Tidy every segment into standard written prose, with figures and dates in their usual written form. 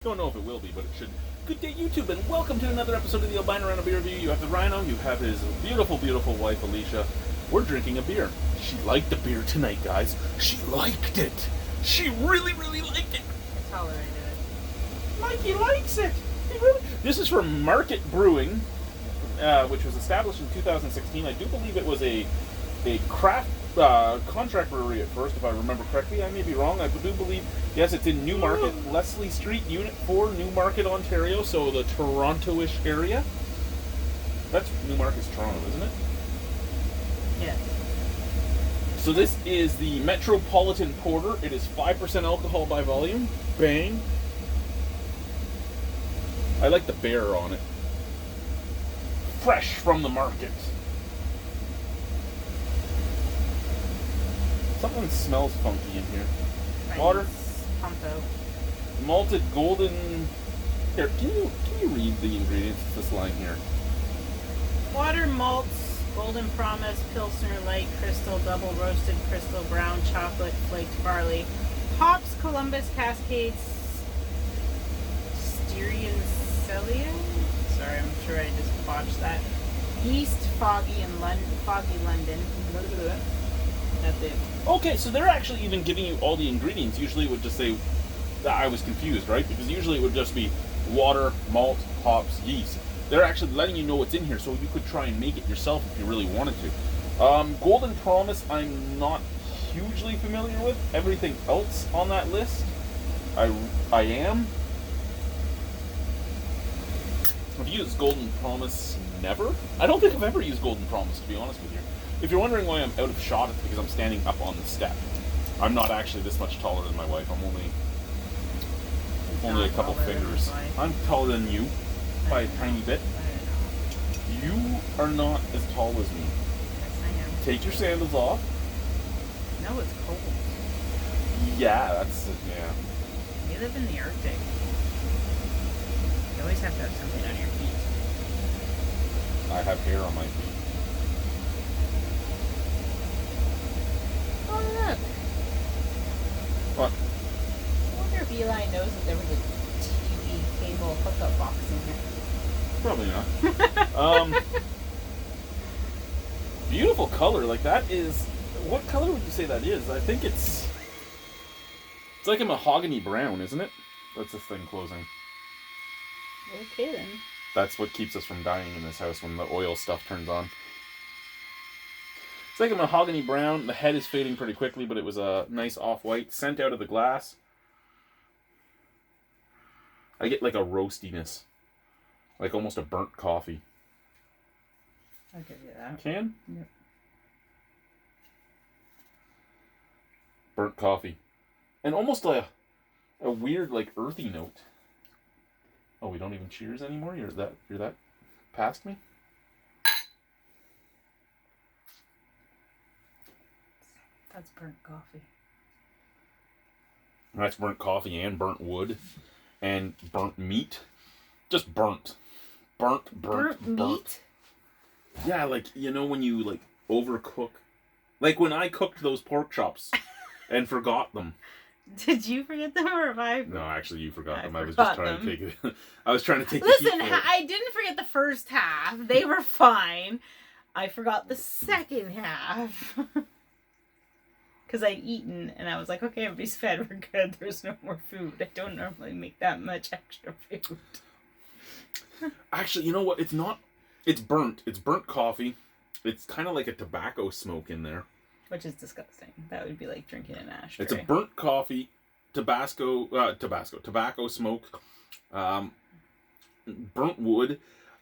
Don't know if it will be, but it should. Good day, YouTube, and welcome to another episode of the Albino Rhino Beer Review. You have the Rhino, you have his beautiful, beautiful wife, Alicia. We're drinking a beer. She liked the beer tonight, guys. She liked it. She really, really liked it. I tolerated it. Mikey likes it. He really. This is from Market Brewing, which was established in 2016. I do believe it was a craft contract brewery at first, if I remember correctly. I may be wrong. I do believe, yes, it's in Newmarket, Leslie Street, Unit 4, Newmarket, Ontario, so the Toronto-ish area. That's Newmarket's Toronto, isn't it? Yes. So this is the Metropolitan Porter. It is 5% alcohol by volume. Bang. I like the bear on it. Fresh from the market. Something smells funky in here. Water. Pompo. Malted golden. Here, can you read the ingredients of this line here? Water, malts, golden promise, pilsner, light, crystal, double roasted, crystal, brown, chocolate, flaked barley, hops, Columbus, Cascades, Styrian Celia. Sorry, I'm sure I just botched that. Yeast, foggy London. That's it. Okay, so they're actually even giving you all the ingredients. Usually it would just say, I was confused, right? Because usually it would just be water, malt, hops, yeast. They're actually letting you know what's in here, so you could try and make it yourself if you really wanted to. Golden Promise, I'm not hugely familiar with. Everything else on that list, I am. I've used Golden Promise never. I don't think I've ever used Golden Promise, to be honest with you. If you're wondering why I'm out of shot, it's because I'm standing up on the step. I'm not actually this much taller than my wife. I'm only a couple fingers. I'm taller than you by a tiny bit. You are not as tall as me. Yes, I am. Take your sandals off. No, it's cold. Yeah, that's yeah. You live in the Arctic. You always have to have something on your feet. I have hair on my feet. Oh, look. What? I wonder if Eli knows that there was a TV cable hookup box in here. Probably not. Beautiful color. Like, that is... What color would you say that is? I think it's like a mahogany brown, isn't it? That's this thing closing. Okay, then. That's what keeps us from dying in this house when the oil stuff turns on. It's like a mahogany brown. The head is fading pretty quickly, but it was a nice off-white. Scent out of the glass. I get like a roastiness. Like almost a burnt coffee. I'll give you that. Can? Yep. Burnt coffee. And almost a weird, like, earthy note. Oh, we don't even cheers anymore? You're that past me? That's burnt coffee. That's burnt coffee and burnt wood. And burnt meat. Just burnt. Burnt meat? Yeah, like, you know when you, like, overcook. Like when I cooked those pork chops and forgot them. Did you forget them or have I? No, actually, you forgot them. I was forgot just trying them. to take it. I was trying to take Listen, the heat for it. I didn't forget the first half. They were fine. I forgot the second half. Because I'd eaten and I was like, okay, everybody's fed. We're good. There's no more food. I don't normally make that much extra food. Actually, you know what? It's not. It's burnt. It's burnt coffee. It's kind of like a tobacco smoke in there. Which is disgusting. That would be like drinking an ashtray. It's a burnt coffee, tobacco smoke, burnt wood.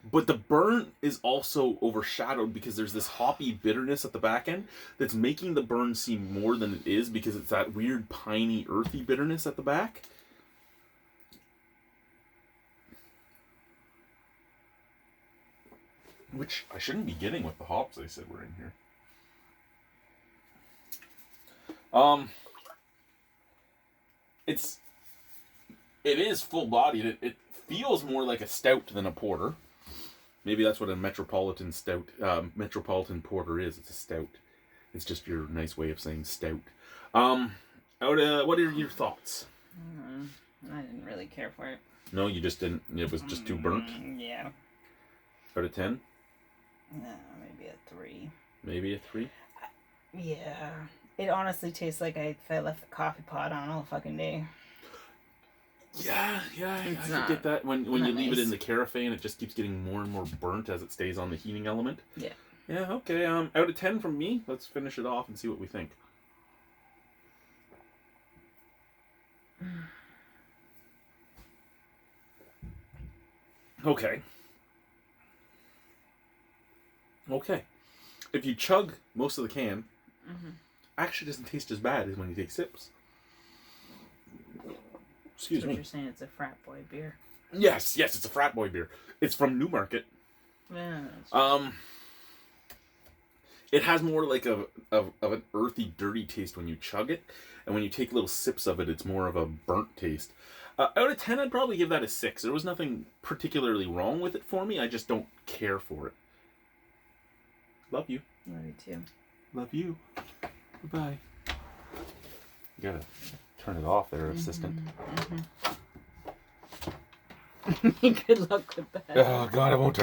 But the burn is also overshadowed because there's this hoppy bitterness at the back end that's making the burn seem more than it is because it's that weird piney, earthy bitterness at the back. Which I shouldn't be getting with the hops they said were in here. It is full-bodied. It feels more like a stout than a porter. Maybe that's what a Metropolitan Porter is. It's a stout. It's just your nice way of saying stout. What are your thoughts? I didn't really care for it. No, you just didn't. It was just too burnt. Yeah. Out of 10? No, maybe a 3. Maybe a 3? Yeah. It honestly tastes like if I left the coffee pot on all fucking day. Yeah, I It's could get that. When you leave it nice. in the carafe, it just keeps getting more and more burnt as it stays on the heating element. Yeah. Yeah, okay. Out of 10 from me. Let's finish it off and see what we think. Okay. If you chug most of the can, actually doesn't taste as bad as when you take sips. Excuse me. You're saying it's a frat boy beer. Yes, it's a frat boy beer. It's from Newmarket. Yeah. It has more like of an earthy, dirty taste when you chug it, and when you take little sips of it, it's more of a burnt taste. Out of 10, I'd probably give that a 6. There was nothing particularly wrong with it for me. I just don't care for it. Love you. Love you too. Love you. Goodbye. You gotta turn it off there, assistant. Good luck with that. Oh, God, I won't